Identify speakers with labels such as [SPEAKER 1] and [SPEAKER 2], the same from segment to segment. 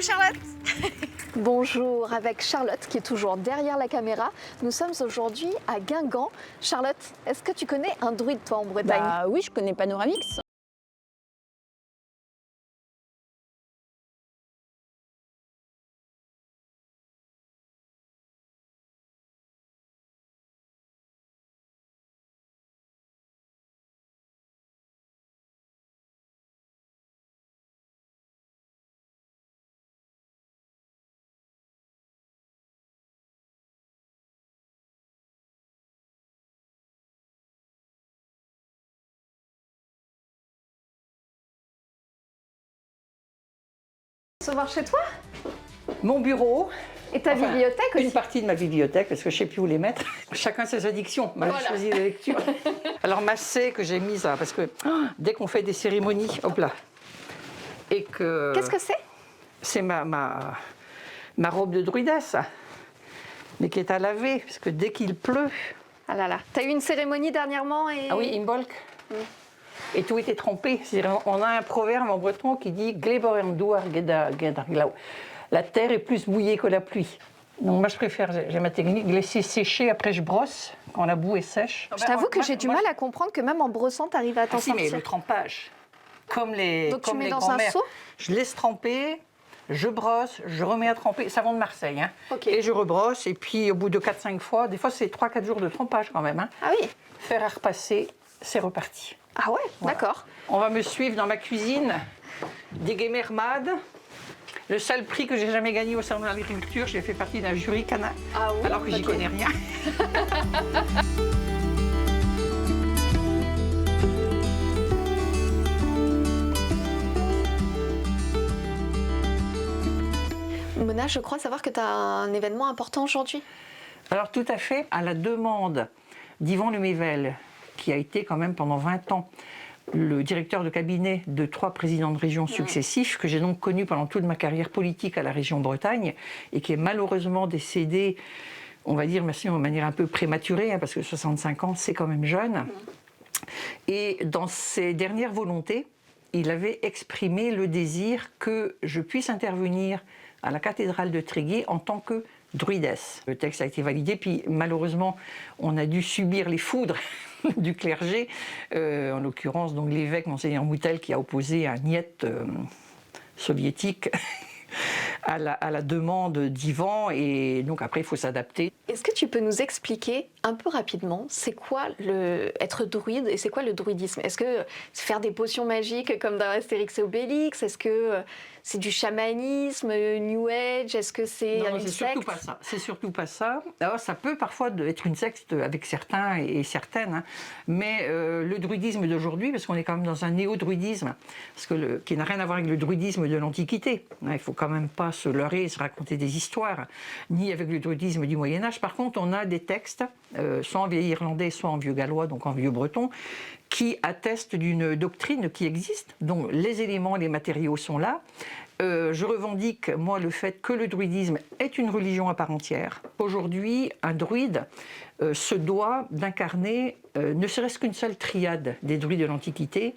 [SPEAKER 1] Coucou Charlotte.
[SPEAKER 2] Bonjour, avec Charlotte qui est toujours derrière la caméra. Nous sommes aujourd'hui à Guingamp. Charlotte, est-ce que tu connais un druide toi en Bretagne?
[SPEAKER 3] Oui, je connais Panoramix.
[SPEAKER 2] Recevoir chez toi?
[SPEAKER 4] Mon bureau.
[SPEAKER 2] Et ta bibliothèque aussi?
[SPEAKER 4] Une partie de ma bibliothèque, parce que je ne sais plus où les mettre. Chacun ses addictions. Moi, j'ai choisi la lecture. Alors, ma C que j'ai mise là, parce que dès qu'on fait des cérémonies, hop là. Et que.
[SPEAKER 2] Qu'est-ce que c'est?
[SPEAKER 4] C'est ma robe de druidesse, mais qui est à laver, parce que dès qu'il pleut.
[SPEAKER 2] Ah là là, t'as eu une cérémonie dernièrement et...
[SPEAKER 4] Ah oui, Imbolc. Et tout était trempé. On a un proverbe en breton qui dit Gleborendouar Gedarglau. La terre est plus mouillée que la pluie. Donc moi je préfère, j'ai ma technique, laisser sécher, après je brosse quand la boue est sèche.
[SPEAKER 2] Je t'avoue que j'ai du mal à comprendre que même en brossant, t'arrives à t'en
[SPEAKER 4] Si, mais
[SPEAKER 2] sortir.
[SPEAKER 4] le trempage, comme les
[SPEAKER 2] Donc
[SPEAKER 4] comme
[SPEAKER 2] tu mets
[SPEAKER 4] les
[SPEAKER 2] dans un
[SPEAKER 4] grands-mères.
[SPEAKER 2] seau?
[SPEAKER 4] Je laisse tremper, je brosse, je remets à tremper, savon de Marseille. Hein.
[SPEAKER 2] Ok.
[SPEAKER 4] Et je rebrosse, et puis au bout de 4-5 fois, des fois c'est 3-4 jours de trempage quand même. Hein.
[SPEAKER 2] Ah oui.
[SPEAKER 4] Faire à repasser, c'est reparti.
[SPEAKER 2] Ah ouais,
[SPEAKER 4] Voilà.
[SPEAKER 2] d'accord.
[SPEAKER 4] On va me suivre dans ma cuisine des Gemermad. Le seul prix que j'ai jamais gagné au salon de l'agriculture, j'ai fait partie d'un jury canin,
[SPEAKER 2] Ah oui,
[SPEAKER 4] alors que j'y
[SPEAKER 2] ok.
[SPEAKER 4] connais rien.
[SPEAKER 2] Mona, je crois savoir que tu as un événement important aujourd'hui.
[SPEAKER 4] Alors tout à fait, à la demande d'Yvan Lemével, qui a été quand même pendant 20 ans le directeur de cabinet de 3 présidents de région successifs, que j'ai donc connu pendant toute ma carrière politique à la région Bretagne, et qui est malheureusement décédé, on va dire, de manière un peu prématurée, hein, parce que 65 ans, c'est quand même jeune. Et dans ses dernières volontés, il avait exprimé le désir que je puisse intervenir à la cathédrale de Tréguier en tant que druidesse. Le texte a été validé, puis malheureusement, on a dû subir les foudres du clergé, en l'occurrence donc l'évêque Monseigneur Moutel qui a opposé un niet soviétique à la demande d'Yvan, et donc après il faut s'adapter.
[SPEAKER 2] Est-ce que tu peux nous expliquer un peu rapidement, c'est quoi être druide et c'est quoi le druidisme? Est-ce que c'est faire des potions magiques comme dans Astérix et Obélix? Est-ce que c'est du chamanisme, New Age? Est-ce que c'est
[SPEAKER 4] Non,
[SPEAKER 2] une
[SPEAKER 4] c'est
[SPEAKER 2] secte?
[SPEAKER 4] surtout pas ça. C'est surtout pas ça. Alors, ça peut parfois être une secte avec certains et certaines, hein. Mais le druidisme d'aujourd'hui, parce qu'on est quand même dans un néo-druidisme, qui n'a rien à voir avec le druidisme de l'Antiquité. Il ne faut quand même pas se leurrer et se raconter des histoires, ni avec le druidisme du Moyen-Âge. Par contre, on a des textes, soit en vieux irlandais, soit en vieux gallois, donc en vieux breton, qui attestent d'une doctrine qui existe, dont les éléments et les matériaux sont là. Je revendique, moi, le fait que le druidisme est une religion à part entière. Aujourd'hui, un druide se doit d'incarner ne serait-ce qu'une seule triade des druides de l'Antiquité,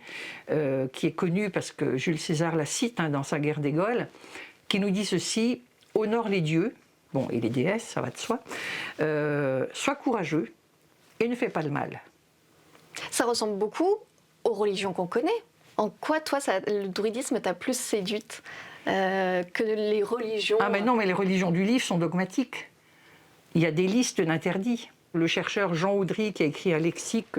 [SPEAKER 4] qui est connue parce que Jules César la cite dans sa guerre des Gaules, qui nous dit ceci: honore les dieux, bon, et les déesses, ça va de soi, sois courageux et ne fais pas le mal.
[SPEAKER 2] Ça ressemble beaucoup aux religions qu'on connaît. En quoi, toi, le druidisme t'a plus séduite que les religions?
[SPEAKER 4] Ah mais non, mais les religions du livre sont dogmatiques. Il y a des listes d'interdits. Le chercheur Jean Audry, qui a écrit un lexique,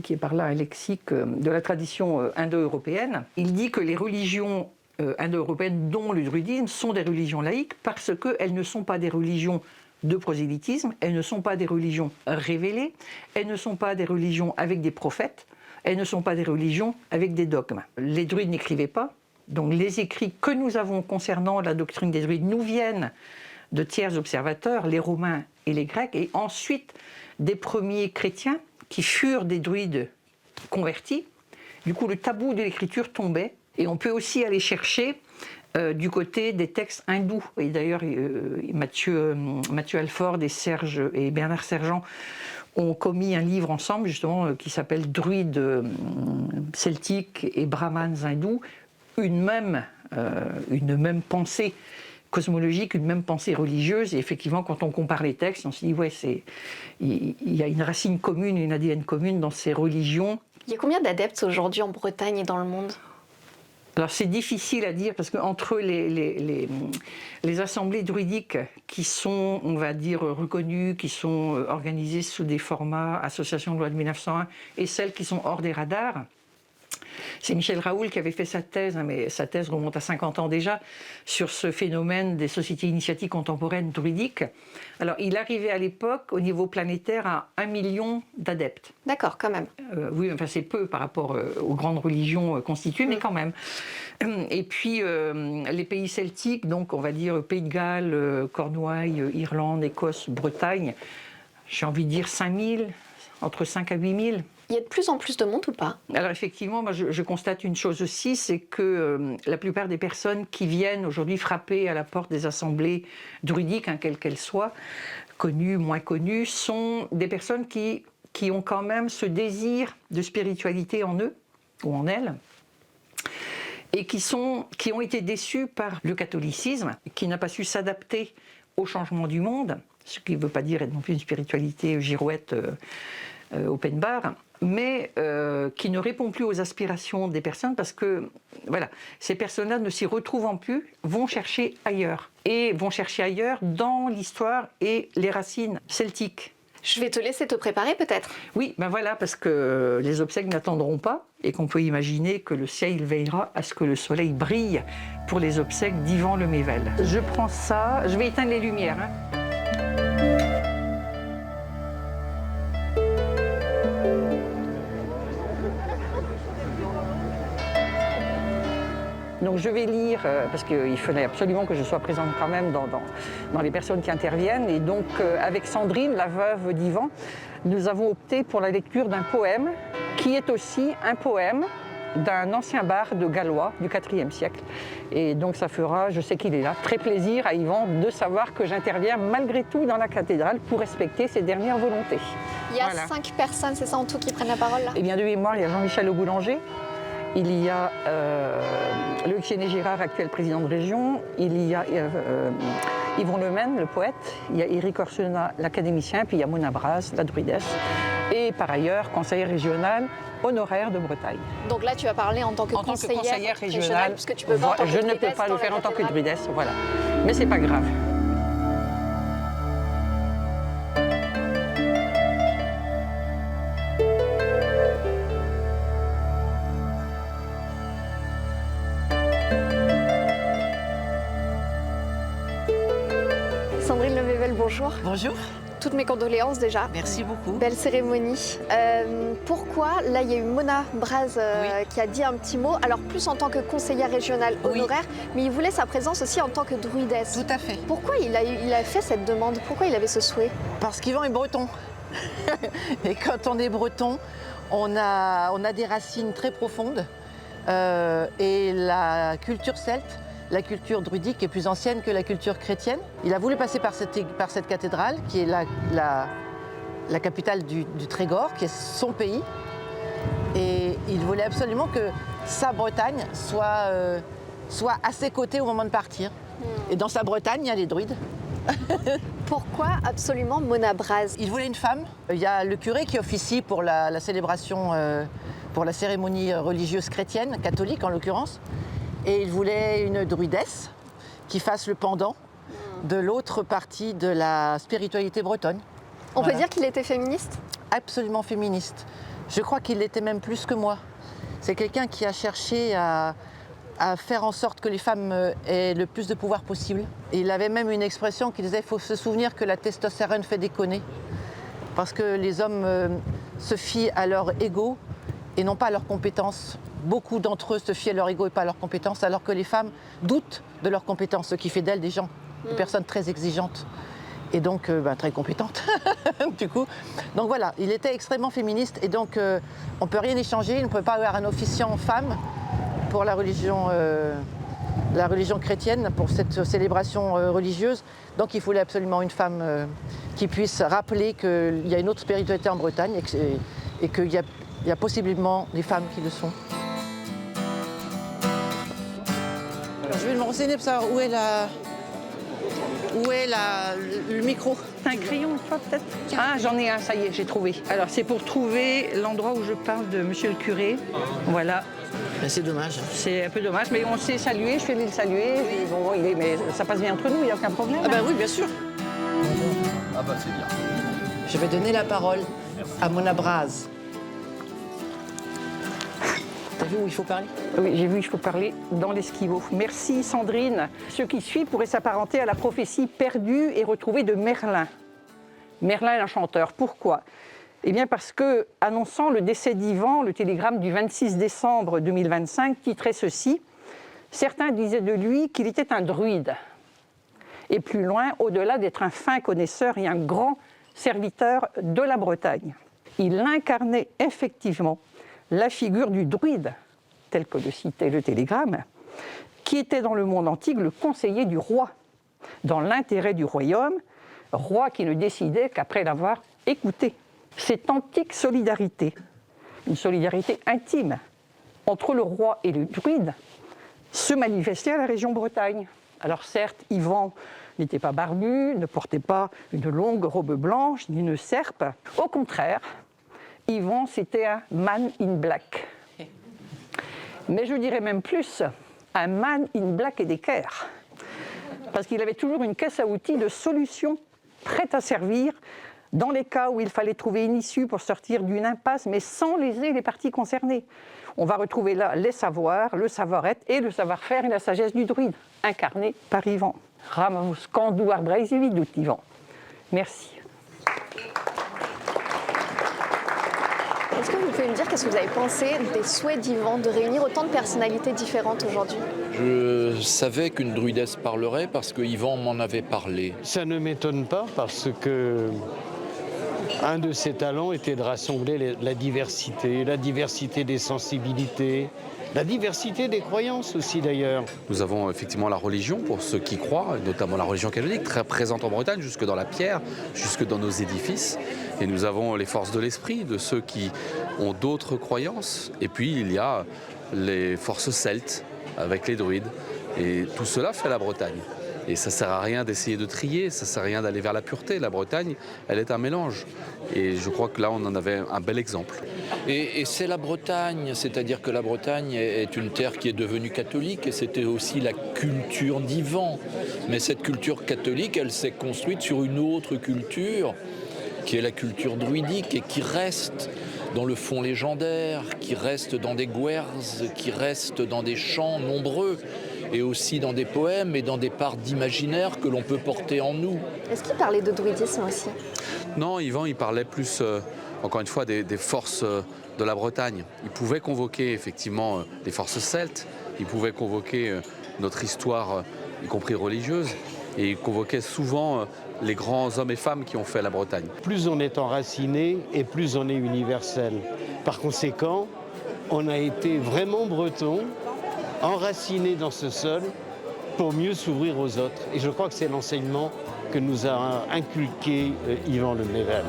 [SPEAKER 4] qui est par là un lexique de la tradition indo-européenne, il dit que les religions indo-européennes, dont le druidisme, sont des religions laïques parce qu'elles ne sont pas des religions de prosélytisme, elles ne sont pas des religions révélées, elles ne sont pas des religions avec des prophètes, elles ne sont pas des religions avec des dogmes. Les druides n'écrivaient pas, donc les écrits que nous avons concernant la doctrine des druides nous viennent de tiers observateurs, les Romains et les Grecs, et ensuite des premiers chrétiens qui furent des druides convertis. Du coup, le tabou de l'écriture tombait, et on peut aussi aller chercher du côté des textes hindous. Et d'ailleurs, Mathieu Alford et Bernard Sergent ont commis un livre ensemble, justement, qui s'appelle Druides celtiques et brahmanes hindous, une même une même pensée cosmologique, une même pensée religieuse. Et effectivement, quand on compare les textes, on se dit, ouais, il y a une racine commune, une ADN commune dans ces religions.
[SPEAKER 2] Il y a combien d'adeptes aujourd'hui en Bretagne et dans le monde?
[SPEAKER 4] Alors c'est difficile à dire parce qu'entre les assemblées druidiques qui sont, on va dire, reconnues, qui sont organisées sous des formats association de loi de 1901 et celles qui sont hors des radars, c'est Michel Raoul qui avait fait sa thèse, mais sa thèse remonte à 50 ans déjà, sur ce phénomène des sociétés initiatiques contemporaines druidiques. Alors, il arrivait à l'époque, au niveau planétaire, à 1 million d'adeptes.
[SPEAKER 2] D'accord, quand même.
[SPEAKER 4] Oui, enfin c'est peu par rapport aux grandes religions constituées, mais quand même. Et puis, les pays celtiques, donc on va dire Pays de Galles, Cornouailles, Irlande, Écosse, Bretagne, j'ai envie de dire 5000, entre 5 à 8000.
[SPEAKER 2] Il y a de plus en plus de monde ou pas?
[SPEAKER 4] Alors effectivement, moi je constate une chose aussi, c'est que la plupart des personnes qui viennent aujourd'hui frapper à la porte des assemblées druidiques, hein, quelles qu'elles soient, connues, moins connues, sont des personnes qui ont quand même ce désir de spiritualité en eux ou en elles, et qui ont été déçues par le catholicisme, qui n'a pas su s'adapter au changement du monde, ce qui ne veut pas dire être non plus une spiritualité girouette open bar, mais qui ne répond plus aux aspirations des personnes parce que voilà, ces personnes-là ne s'y retrouvant plus, vont chercher ailleurs. Et vont chercher ailleurs dans l'histoire et les racines celtiques.
[SPEAKER 2] Je vais te laisser te préparer peut-être.
[SPEAKER 4] Oui, ben voilà, parce que les obsèques n'attendront pas et qu'on peut imaginer que le ciel veillera à ce que le soleil brille pour les obsèques d'Yvan Le Mével. Je prends ça, je vais éteindre les lumières. Hein. Donc je vais lire, parce qu'il fallait absolument que je sois présente quand même dans les personnes qui interviennent. Et donc avec Sandrine, la veuve d'Yvan, nous avons opté pour la lecture d'un poème qui est aussi un poème d'un ancien barde gallois du IVe siècle. Et donc ça fera, je sais qu'il est là, très plaisir à Yvan de savoir que j'interviens malgré tout dans la cathédrale pour respecter ses dernières volontés.
[SPEAKER 2] Il y a 5 personnes, c'est ça en tout, qui prennent la parole là?
[SPEAKER 4] Eh bien de mémoire, il y a Jean-Michel Le Boulanger. Il y a Loïc Chéné-Girard, actuel président de région. Il y a Yvon Lemaine, le poète. Il y a Éric Orsena, l'académicien. Puis il y a Mona Braz, la druidesse. Et par ailleurs, conseillère régionale honoraire de Bretagne.
[SPEAKER 2] Donc là, tu vas parler en tant que conseillère
[SPEAKER 4] régionale,
[SPEAKER 2] puisque tu peux pas en tant que
[SPEAKER 4] je ne peux pas le faire en tant que druidesse, voilà. Mais c'est pas grave.
[SPEAKER 2] Sandrine Le Mével, bonjour.
[SPEAKER 1] Bonjour.
[SPEAKER 2] Toutes mes condoléances déjà.
[SPEAKER 1] Merci beaucoup.
[SPEAKER 2] Belle cérémonie. Pourquoi, là, il y a eu Mona Braz qui a dit un petit mot, alors plus en tant que conseillère régionale honoraire, mais il voulait sa présence aussi en tant que druidesse.
[SPEAKER 1] Tout à fait.
[SPEAKER 2] Pourquoi il a fait cette demande? Pourquoi il avait ce souhait?
[SPEAKER 1] Parce qu'Yvan est breton. Et quand on est breton, on a des racines très profondes. Et la culture celte, la culture druidique est plus ancienne que la culture chrétienne. Il a voulu passer par cette cathédrale, qui est la capitale du Trégor, qui est son pays. Et il voulait absolument que sa Bretagne soit à ses côtés au moment de partir. Et dans sa Bretagne, il y a les druides.
[SPEAKER 2] Pourquoi absolument Mona Braz?
[SPEAKER 1] Il voulait une femme. Il y a le curé qui officie pour la célébration, pour la cérémonie religieuse chrétienne, catholique en l'occurrence. Et il voulait une druidesse qui fasse le pendant de l'autre partie de la spiritualité bretonne.
[SPEAKER 2] On peut dire qu'il était féministe?
[SPEAKER 1] Absolument féministe. Je crois qu'il l'était même plus que moi. C'est quelqu'un qui a cherché à faire en sorte que les femmes aient le plus de pouvoir possible. Et il avait même une expression qui disait qu'il faut se souvenir que la testostérone fait déconner. Parce que les hommes se fient à leur ego et non pas à leurs compétences. Beaucoup d'entre eux se fient à leur ego et pas à leurs compétences, alors que les femmes doutent de leurs compétences, ce qui fait d'elles des personnes très exigeantes et donc très compétentes, du coup. Donc voilà, il était extrêmement féministe et donc on ne peut rien échanger, il ne peut pas avoir un officiant femme pour la religion chrétienne, pour cette célébration religieuse. Donc il fallait absolument une femme qui puisse rappeler qu'il y a une autre spiritualité en Bretagne et qu'il y a possiblement des femmes qui le sont. renseigner pour savoir où est le micro.
[SPEAKER 4] Un crayon, toi, peut-être? Ah, j'en ai un, ça y est, j'ai trouvé. Alors, c'est pour trouver l'endroit où je parle de monsieur le curé. Voilà.
[SPEAKER 1] Ben, c'est dommage.
[SPEAKER 4] C'est un peu dommage, mais on s'est salué, je suis allée le saluer. Et bon, mais ça passe bien entre nous, il n'y a aucun problème.
[SPEAKER 1] Ah ben oui, bien sûr.
[SPEAKER 3] Ah bah c'est bien.
[SPEAKER 1] Je vais donner la parole à Mona Braz. T'as vu où il faut parler?
[SPEAKER 4] Oui, j'ai vu, il faut parler dans l'esquiveau. Merci Sandrine. Ce qui suit pourrait s'apparenter à la prophétie perdue et retrouvée de Merlin. Merlin l'enchanteur. Pourquoi? Eh bien parce que, annonçant le décès d'Ivan, le télégramme du 26 décembre 2025 titrait ceci. Certains disaient de lui qu'il était un druide. Et plus loin, au-delà d'être un fin connaisseur et un grand serviteur de la Bretagne. Il incarnait effectivement la figure du druide, tel que le citait le télégramme, qui était dans le monde antique le conseiller du roi, dans l'intérêt du royaume, roi qui ne décidait qu'après l'avoir écouté. Cette antique solidarité, une solidarité intime entre le roi et le druide, se manifestait à la région Bretagne. Alors certes, Yvan n'était pas barbu, ne portait pas une longue robe blanche ni une serpe. Au contraire, Yvan, c'était un man in black. Mais je dirais même plus, un man in black et d'équerre. Parce qu'il avait toujours une caisse à outils de solutions prêtes à servir dans les cas où il fallait trouver une issue pour sortir d'une impasse, mais sans léser les parties concernées. On va retrouver là les savoirs, le savoir-être et le savoir-faire et la sagesse du druide, incarné par Yvan. Ramos Kandou Arbreisevi dout Yvan. Merci.
[SPEAKER 2] Est-ce que vous pouvez me dire qu'est-ce que vous avez pensé des souhaits d'Yvan de réunir autant de personnalités différentes aujourd'hui?
[SPEAKER 3] Je savais qu'une druidesse parlerait parce que Yvan m'en avait parlé.
[SPEAKER 5] Ça ne m'étonne pas parce que un de ses talents était de rassembler la diversité des sensibilités, la diversité des croyances aussi d'ailleurs.
[SPEAKER 3] Nous avons effectivement la religion pour ceux qui croient, notamment la religion catholique, très présente en Bretagne, jusque dans la pierre, jusque dans nos édifices. Et nous avons les forces de l'esprit de ceux qui ont d'autres croyances. Et puis il y a les forces celtes avec les druides. Et tout cela fait la Bretagne. Et ça ne sert à rien d'essayer de trier, ça ne sert à rien d'aller vers la pureté. La Bretagne, elle est un mélange. Et je crois que là, on en avait un bel exemple. Et c'est la Bretagne, c'est-à-dire que la Bretagne est une terre qui est devenue catholique et c'était aussi la culture d'Yvan. Mais cette culture catholique, elle s'est construite sur une autre culture, qui est la culture druidique et qui reste dans le fond légendaire, qui reste dans des guerzes, qui reste dans des chants nombreux et aussi dans des poèmes et dans des parts d'imaginaire que l'on peut porter en nous.
[SPEAKER 2] Est-ce qu'il parlait de druidisme aussi?
[SPEAKER 3] Non, Yvan, il parlait plus, encore une fois, des forces de la Bretagne. Il pouvait convoquer effectivement les forces celtes, il pouvait convoquer notre histoire, y compris religieuse, et il convoquait souvent les grands hommes et femmes qui ont fait la Bretagne.
[SPEAKER 5] Plus on est enraciné et plus on est universel. Par conséquent, on a été vraiment breton, enraciné dans ce sol pour mieux s'ouvrir aux autres. Et je crois que c'est l'enseignement que nous a inculqué Yvan Le Mével.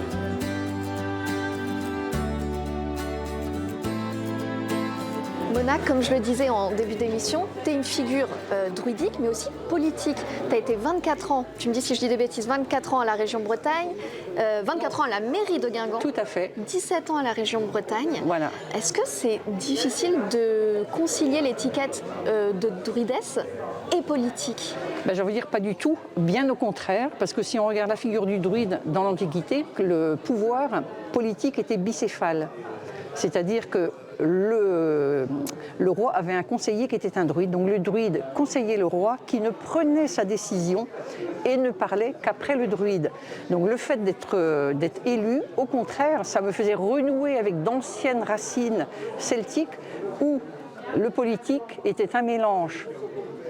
[SPEAKER 2] Mona, comme je le disais en début d'émission, tu es une figure druidique mais aussi politique. Tu as été 24 ans, tu me dis si je dis des bêtises, 24 ans à la région Bretagne, 24 ans à la mairie de Guingamp.
[SPEAKER 4] Tout à fait.
[SPEAKER 2] 17 ans à la région Bretagne.
[SPEAKER 4] Voilà.
[SPEAKER 2] Est-ce que c'est difficile de concilier l'étiquette de druidesse et politique?
[SPEAKER 4] Ben, je veux dire pas du tout, bien au contraire, parce que si on regarde la figure du druide dans l'Antiquité, le pouvoir politique était bicéphale. C'est-à-dire que le roi avait un conseiller qui était un druide. Donc le druide conseillait le roi qui ne prenait sa décision et ne parlait qu'après le druide. Donc le fait d'être élu, au contraire, ça me faisait renouer avec d'anciennes racines celtiques où le politique était un mélange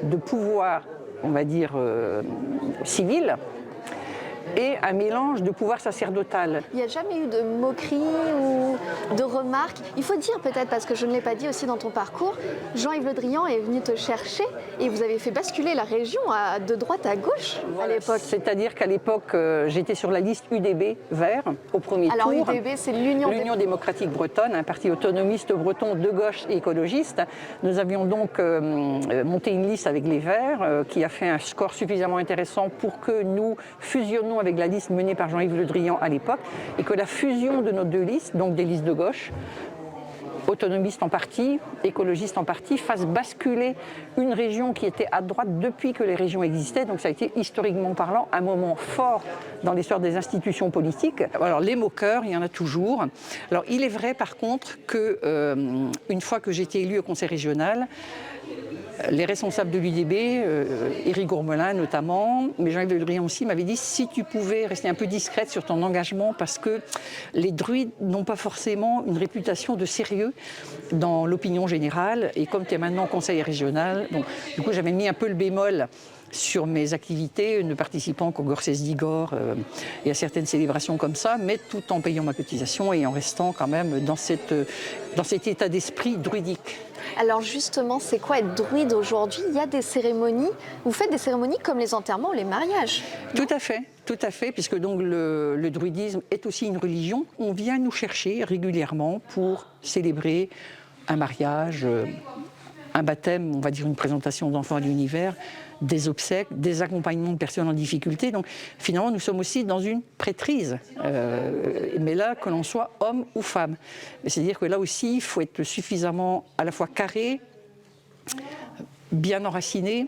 [SPEAKER 4] de pouvoir, on va dire, civil, et un mélange de pouvoir sacerdotal.
[SPEAKER 2] Il n'y a jamais eu de moquerie ou de remarques. Il faut dire peut-être, parce que je ne l'ai pas dit aussi dans ton parcours, Jean-Yves Le Drian est venu te chercher et vous avez fait basculer la région de droite à gauche à l'époque.
[SPEAKER 4] C'est-à-dire qu'à l'époque, j'étais sur la liste UDB vert au premier tour.
[SPEAKER 2] Alors UDB, c'est l'Union
[SPEAKER 4] démocratique bretonne, un parti autonomiste breton de gauche et écologiste. Nous avions donc monté une liste avec les Verts qui a fait un score suffisamment intéressant pour que nous fusionnions avec la liste menée par Jean-Yves Le Drian à l'époque et que la fusion de nos deux listes, donc des listes de gauche, autonomistes en partie, écologistes en partie, fasse basculer une région qui était à droite depuis que les régions existaient. Donc ça a été historiquement parlant un moment fort dans l'histoire des institutions politiques. Alors les moqueurs, il y en a toujours. Alors il est vrai par contre que une fois que j'ai été élue au conseil régional, les responsables de l'UDB, Éric Gourmelin notamment, mais Jean-Yves Le Drian aussi, m'avaient dit si tu pouvais rester un peu discrète sur ton engagement parce que les druides n'ont pas forcément une réputation de sérieux dans l'opinion générale et comme tu es maintenant conseiller régional, donc, du coup j'avais mis un peu le bémol sur mes activités, ne participant qu'au Gorses d'Igor et à certaines célébrations comme ça, mais tout en payant ma cotisation et en restant quand même dans cet état d'esprit druidique.
[SPEAKER 2] Alors justement, c'est quoi être druide aujourd'hui? Il y a des cérémonies, vous faites des cérémonies comme les enterrements ou les mariages?
[SPEAKER 4] Tout à fait, puisque donc le druidisme est aussi une religion. On vient nous chercher régulièrement pour célébrer un mariage, un baptême, on va dire une présentation d'enfants à l'univers, des obsèques, des accompagnements de personnes en difficulté. Donc finalement, nous sommes aussi dans une prêtrise, mais là, que l'on soit homme ou femme. C'est-à-dire que là aussi, il faut être suffisamment à la fois carré, bien enraciné,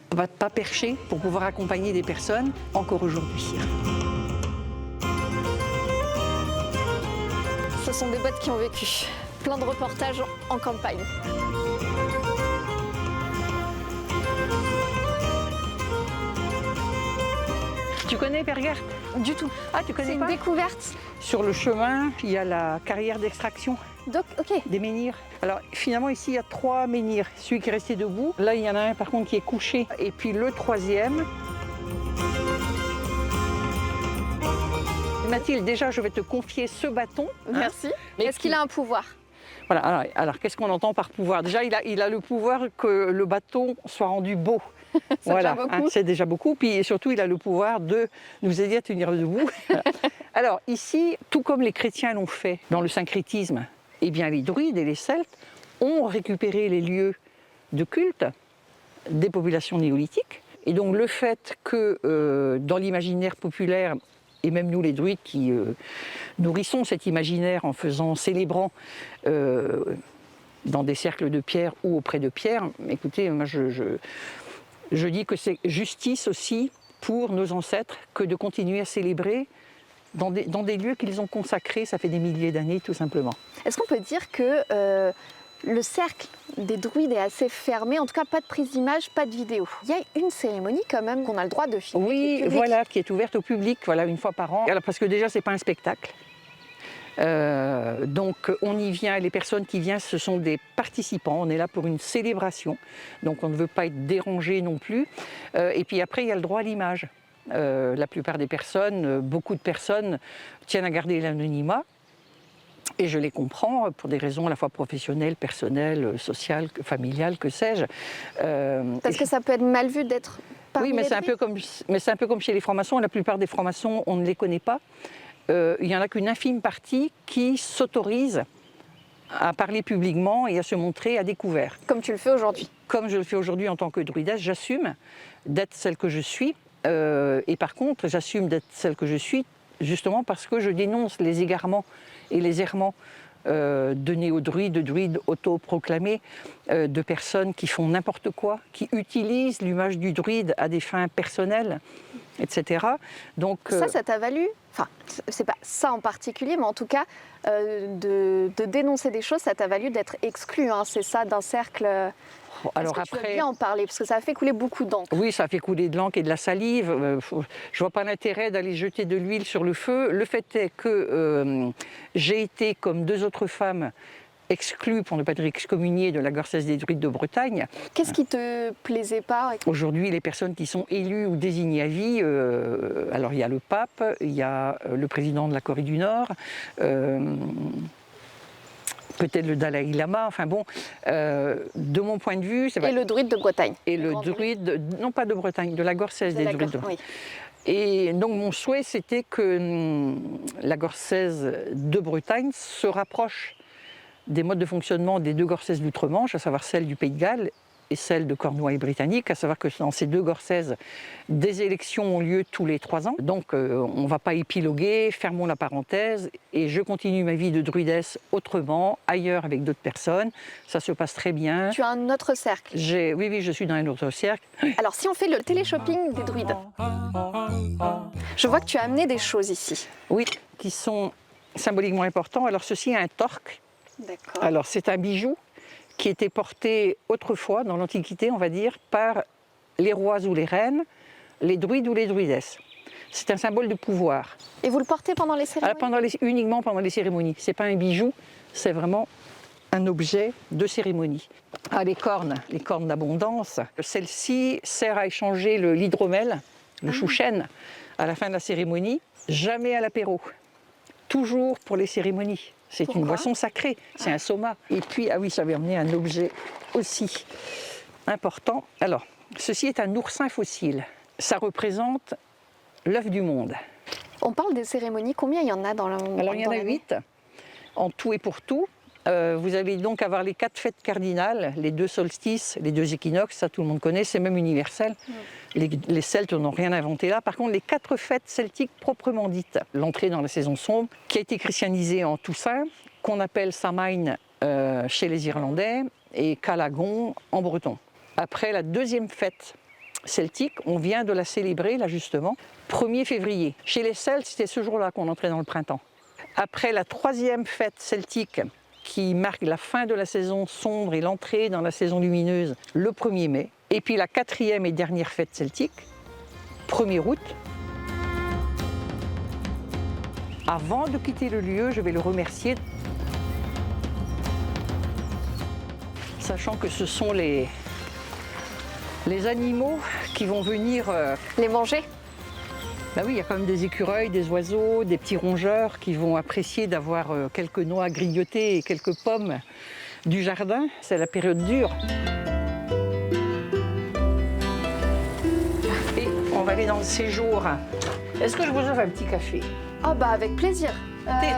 [SPEAKER 4] pas perché, pour pouvoir accompagner des personnes encore aujourd'hui.
[SPEAKER 2] Ce sont des boîtes qui ont vécu. Plein de reportages en campagne.
[SPEAKER 4] Tu connais Pergert?
[SPEAKER 2] Du tout.
[SPEAKER 4] Ah, tu connais
[SPEAKER 2] C'est
[SPEAKER 4] pas?
[SPEAKER 2] une découverte.
[SPEAKER 4] Sur le chemin, il y a la carrière d'extraction
[SPEAKER 2] Donc, ok.
[SPEAKER 4] des menhirs. Alors finalement ici il y a 3 menhirs. Celui qui est resté debout, là il y en a un par contre qui est couché. Et puis le 3e. Mathilde, déjà je vais te confier ce bâton.
[SPEAKER 2] Merci.
[SPEAKER 4] Mais
[SPEAKER 2] Est-ce qu'il a un pouvoir?
[SPEAKER 4] Voilà, alors qu'est-ce qu'on entend par pouvoir? Déjà il a le pouvoir que le bâton soit rendu beau. Voilà, c'est déjà beaucoup. Puis surtout, il a le pouvoir de nous aider à tenir debout. Alors ici, tout comme les chrétiens l'ont fait dans le syncrétisme, eh bien les druides et les celtes ont récupéré les lieux de culte des populations néolithiques. Et donc le fait que dans l'imaginaire populaire, et même nous les druides qui nourrissons cet imaginaire en célébrant dans des cercles de pierre ou auprès de pierre, écoutez, moi je dis que c'est justice aussi pour nos ancêtres que de continuer à célébrer dans des lieux qu'ils ont consacrés, ça fait des milliers d'années tout simplement.
[SPEAKER 2] Est-ce qu'on peut dire que le cercle des druides est assez fermé, en tout cas pas de prise d'image, pas de vidéo? Il y a une cérémonie quand même qu'on a le droit de filmer.
[SPEAKER 4] Oui, voilà, qui est ouverte au public, voilà, une fois par an. Alors, parce que déjà, c'est pas un spectacle. Donc on y vient, les personnes qui viennent, ce sont des participants, on est là pour une célébration, donc on ne veut pas être dérangé non plus. Et puis après, il y a le droit à l'image. La plupart des personnes, beaucoup de personnes tiennent à garder l'anonymat, et je les comprends pour des raisons à la fois professionnelles, personnelles, sociales, familiales, que sais-je.
[SPEAKER 2] Parce que ça peut être mal vu d'être parmi
[SPEAKER 4] oui, mais c'est un peu comme chez les francs-maçons, la plupart des francs-maçons, on ne les connaît pas. Il n'y en a qu'une infime partie qui s'autorise à parler publiquement et à se montrer à découvert.
[SPEAKER 2] Comme tu le fais aujourd'hui.
[SPEAKER 4] Comme je le fais aujourd'hui en tant que druidesse, j'assume d'être celle que je suis. Et par contre, j'assume d'être celle que je suis justement parce que je dénonce les égarements et les errements de néo-druides, de druides autoproclamés, de personnes qui font n'importe quoi, qui utilisent l'image du druide à des fins personnelles, etc. Donc,
[SPEAKER 2] ça t'a valu, enfin, c'est pas ça en particulier, mais en tout cas, de dénoncer des choses, ça t'a valu d'être exclu, hein, c'est ça, d'un cercle. Alors que après, tu veux bien en parler, parce que ça a fait couler beaucoup d'encre.
[SPEAKER 4] Oui, ça a fait couler de l'encre et de la salive. Je ne vois pas l'intérêt d'aller jeter de l'huile sur le feu. Le fait est que j'ai été, comme 2 autres femmes, exclu, pour ne pas dire excommunié, de la Gorcesse des Druides de Bretagne.
[SPEAKER 2] Qu'est-ce qui te plaisait pas?
[SPEAKER 4] Aujourd'hui, les personnes qui sont élues ou désignées à vie, alors il y a le pape, il y a le président de la Corée du Nord, peut-être le Dalai Lama, enfin bon, de mon point de vue...
[SPEAKER 2] Et le druide de Bretagne.
[SPEAKER 4] Et le druide, non pas de Bretagne, de la Gorcesse des Druides.
[SPEAKER 2] Oui.
[SPEAKER 4] Et donc mon souhait, c'était que la Gorcesse de Bretagne se rapproche des modes de fonctionnement des deux Gorcesses d'Outre-Manche, à savoir celle du Pays de Galles et celle de Cornouailles-Britannique, à savoir que dans ces deux Gorcesses, des élections ont lieu tous les 3 ans. Donc on ne va pas épiloguer, fermons la parenthèse, et je continue ma vie de druidesse autrement, ailleurs avec d'autres personnes. Ça se passe très bien.
[SPEAKER 2] Tu as un autre cercle.
[SPEAKER 4] Oui, je suis dans un autre cercle.
[SPEAKER 2] Alors si on fait le téléshopping des druides, je vois que tu as amené des choses ici.
[SPEAKER 4] Oui, qui sont symboliquement importants. Alors ceci est un torque.
[SPEAKER 2] D'accord.
[SPEAKER 4] Alors c'est un bijou qui était porté autrefois, dans l'Antiquité, on va dire, par les rois ou les reines, les druides ou les druidesses. C'est un symbole de pouvoir.
[SPEAKER 2] Et vous le portez pendant les cérémonies?
[SPEAKER 4] Uniquement pendant les cérémonies. Ce n'est pas un bijou, c'est vraiment un objet de cérémonie. Ah, les cornes d'abondance. Celle-ci sert à échanger l'hydromel, le chou-chêne, à la fin de la cérémonie. Jamais à l'apéro. Toujours pour les cérémonies. C'est une boisson sacrée, c'est un soma. Et puis, ah oui, j'avais emmené un objet aussi important. Alors, ceci est un oursin fossile. Ça représente l'œuf du monde.
[SPEAKER 2] On parle des cérémonies, combien il y en a dans le monde?
[SPEAKER 4] Alors, il y en a 8, en tout et pour tout. Vous allez donc avoir les 4 fêtes cardinales, les 2 solstices, les 2 équinoxes, ça tout le monde connaît, c'est même universel. Les Celtes n'ont rien inventé là. Par contre, les 4 fêtes celtiques proprement dites, l'entrée dans la saison sombre, qui a été christianisée en Toussaint, qu'on appelle Samhain chez les Irlandais et Calagon en breton. Après la 2e fête celtique, on vient de la célébrer là justement, 1er février. Chez les Celtes, c'était ce jour-là qu'on entrait dans le printemps. Après la 3e fête celtique, qui marque la fin de la saison sombre et l'entrée dans la saison lumineuse, le 1er mai. Et puis la 4e et dernière fête celtique, 1er août. Avant de quitter le lieu, je vais le remercier, sachant que ce sont les animaux qui vont venir...
[SPEAKER 2] Les manger?
[SPEAKER 4] Ben oui, il y a quand même des écureuils, des oiseaux, des petits rongeurs qui vont apprécier d'avoir quelques noix grignotées et quelques pommes du jardin. C'est la période dure. Et on va aller dans le séjour. Est-ce que je vous offre un petit café?
[SPEAKER 2] Ah bah avec plaisir.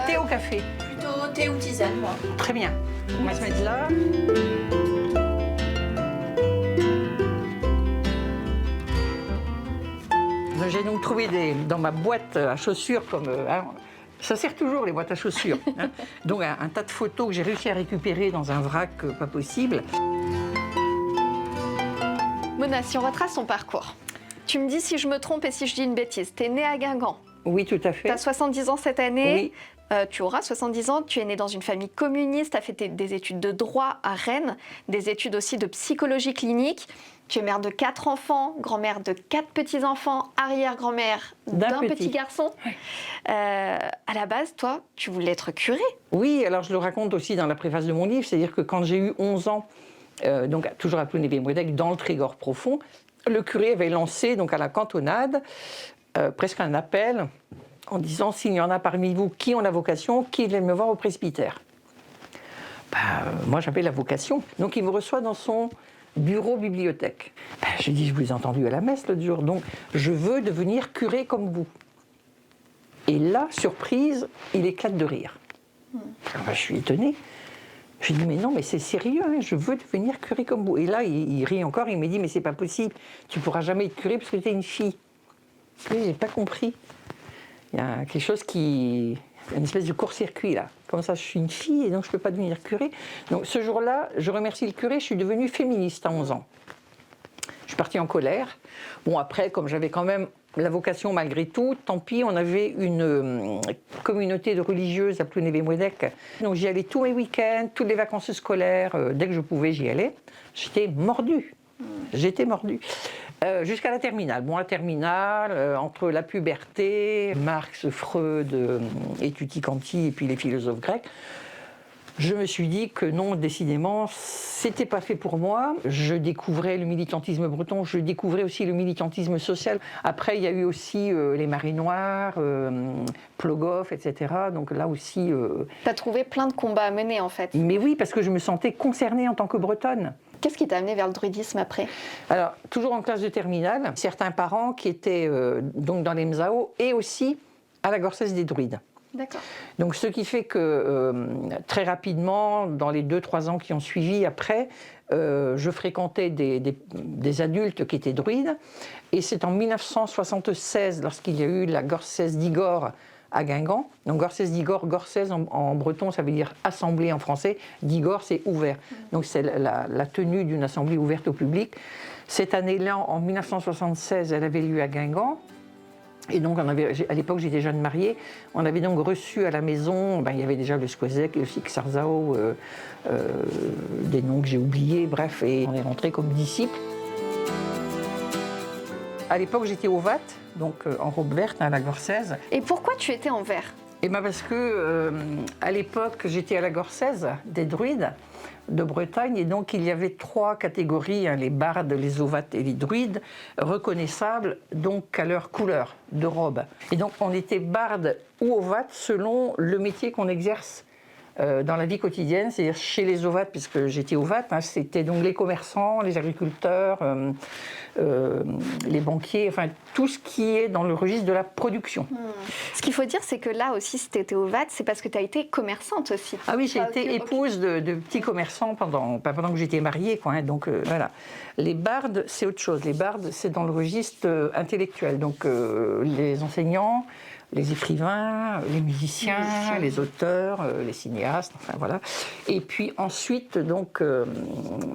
[SPEAKER 4] Thé ou café?
[SPEAKER 2] Plutôt thé ou tisane, moi.
[SPEAKER 4] Très bien. On va se mettre là. J'ai donc trouvé dans ma boîte à chaussures, ça sert toujours les boîtes à chaussures, hein. Donc un tas de photos que j'ai réussi à récupérer dans un vrac pas possible.
[SPEAKER 2] Mona, si on retrace son parcours, tu me dis si je me trompe et si je dis une bêtise. Tu es née à Guingamp.
[SPEAKER 4] Oui, tout à fait.
[SPEAKER 2] Tu as 70 ans cette année.
[SPEAKER 4] Oui.
[SPEAKER 2] Tu auras 70 ans, tu es née dans une famille communiste, tu as fait des études de droit à Rennes, des études aussi de psychologie clinique. Tu es mère de 4 enfants, grand-mère de 4 petits-enfants, arrière-grand-mère d'un petit garçon.
[SPEAKER 4] Oui.
[SPEAKER 2] À la base, toi, tu voulais être curé.
[SPEAKER 4] Oui, alors je le raconte aussi dans la préface de mon livre, c'est-à-dire que quand j'ai eu 11 ans, donc toujours à Plounévez-Moëdec, dans le Trégor profond, le curé avait lancé donc à la cantonade presque un appel en disant s'il y en a parmi vous qui ont la vocation, qui viennent me voir au presbytère. Moi j'avais la vocation, donc il me reçoit dans son bureau bibliothèque. J'ai dit, je vous ai entendu à la messe l'autre jour, donc je veux devenir curé comme vous. Et là, surprise, il éclate de rire. Alors, je suis étonnée. Je lui dis, mais non, mais c'est sérieux, hein, je veux devenir curé comme vous. Et là, il rit encore, il me dit, mais c'est pas possible, tu pourras jamais être curé parce que tu es une fille. Et j'ai pas compris. Il y a quelque chose qui... une espèce de court-circuit là. Comme ça, je suis une fille et donc je ne peux pas devenir curé. Donc ce jour-là, je remercie le curé, je suis devenue féministe à 11 ans. Je suis partie en colère. Bon, après, comme j'avais quand même la vocation malgré tout, tant pis, on avait une communauté de religieuses à Plounévez-Moëdec. Donc j'y allais tous mes week-ends, toutes les vacances scolaires, dès que je pouvais, j'y allais. J'étais mordue. J'étais mordue. Jusqu'à la terminale. Bon, la terminale, entre la puberté, Marx, Freud et Tutti Quanti, et puis les philosophes grecs, Je me suis dit que non, décidément, c'était pas fait pour moi. Je découvrais le militantisme breton, je découvrais aussi le militantisme social. Après, il y a eu aussi les Marées Noires, Plogoff, etc. Donc là aussi...
[SPEAKER 2] Tu as trouvé plein de combats à mener en fait.
[SPEAKER 4] Mais oui, parce que je me sentais concernée en tant que Bretonne.
[SPEAKER 2] Qu'est-ce qui t'a amené vers le druidisme après?
[SPEAKER 4] Alors, toujours en classe de terminale, certains parents qui étaient donc dans les MSAO et aussi à la Gorsesse des Druides.
[SPEAKER 2] D'accord.
[SPEAKER 4] Donc, ce qui fait que très rapidement, dans les 2-3 ans qui ont suivi après, je fréquentais des adultes qui étaient druides. Et c'est en 1976, lorsqu'il y a eu la Gorsesse d'Igor à Guingamp. Donc, Gorsesse d'Igor, Gorsesse en breton, ça veut dire assemblée en français. D'Igor, c'est ouvert. Donc, c'est la tenue d'une assemblée ouverte au public. Cette année-là, en 1976, elle avait lieu à Guingamp. Et donc, à l'époque, j'étais jeune mariée. On avait donc reçu à la maison, il y avait déjà le Squezec, le Sixarzao, des noms que j'ai oubliés, bref, et on est rentrés comme disciples. À l'époque, j'étais au VAT, donc en robe verte à la Gorsesse.
[SPEAKER 2] Et pourquoi tu étais en vert?
[SPEAKER 4] Et parce que à l'époque, j'étais à la Gorsesse des druides de Bretagne, et donc il y avait 3 catégories, les bardes, les ovates et les druides, reconnaissables donc à leur couleur de robe. Et donc on était barde ou ovate selon le métier qu'on exerce dans la vie quotidienne, c'est-à-dire chez les ovates, puisque j'étais ovate, c'était donc les commerçants, les agriculteurs, les banquiers, enfin tout ce qui est dans le registre de la production.
[SPEAKER 2] Ce qu'il faut dire, c'est que là aussi, si tu étais ovate, c'est parce que tu as été commerçante aussi.
[SPEAKER 4] Ah oui, j'ai été épouse de petits commerçants pendant que j'étais mariée, quoi, donc voilà. Les bardes, c'est autre chose. Les bardes, c'est dans le registre intellectuel, donc les enseignants, les écrivains, les musiciens, les auteurs, les cinéastes, enfin voilà. Et puis ensuite, donc,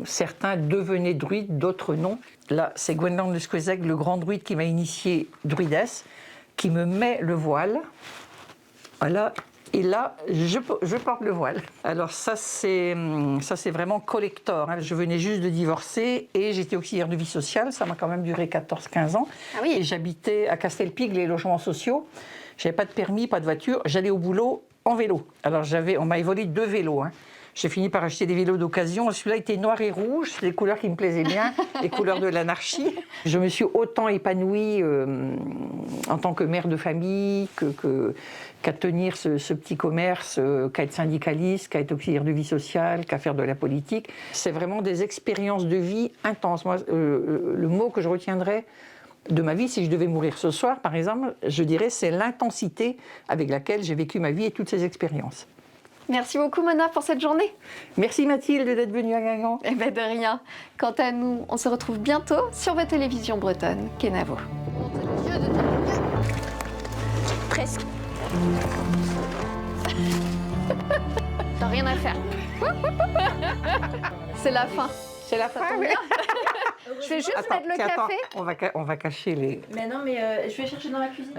[SPEAKER 4] certains devenaient druides, d'autres non. Là, c'est Gwendolen de Squezec, le grand druide qui m'a initié druidesse, qui me met le voile. Voilà. Et là, je porte le voile. Alors ça, c'est vraiment collector. Je venais juste de divorcer et j'étais auxiliaire de vie sociale. Ça m'a quand même duré 14-15 ans.
[SPEAKER 2] Ah oui.
[SPEAKER 4] Et j'habitais à Castelpigue, les logements sociaux. Je n'avais pas de permis, pas de voiture. J'allais au boulot en vélo. Alors on m'avait volé 2 vélos. J'ai fini par acheter des vélos d'occasion. Celui-là était noir et rouge, c'est des couleurs qui me plaisaient bien, les couleurs de l'anarchie. Je me suis autant épanouie en tant que mère de famille qu'à tenir ce petit commerce, qu'à être syndicaliste, qu'à être auxiliaire de vie sociale, qu'à faire de la politique. C'est vraiment des expériences de vie intenses. Moi, le mot que je retiendrai de ma vie, si je devais mourir ce soir, par exemple, je dirais c'est l'intensité avec laquelle j'ai vécu ma vie et toutes ces expériences.
[SPEAKER 2] Merci beaucoup Mona pour cette journée.
[SPEAKER 4] Merci Mathilde d'être venue à Guingamp.
[SPEAKER 2] Eh bien de rien. Quant à nous, on se retrouve bientôt sur votre télévision bretonne, Kenavo. Presque. T'as rien à faire. C'est la fin.
[SPEAKER 4] C'est la fin, oui.
[SPEAKER 2] Je vais juste mettre le café.
[SPEAKER 4] On va cacher les...
[SPEAKER 6] Mais non, mais je vais chercher dans la cuisine.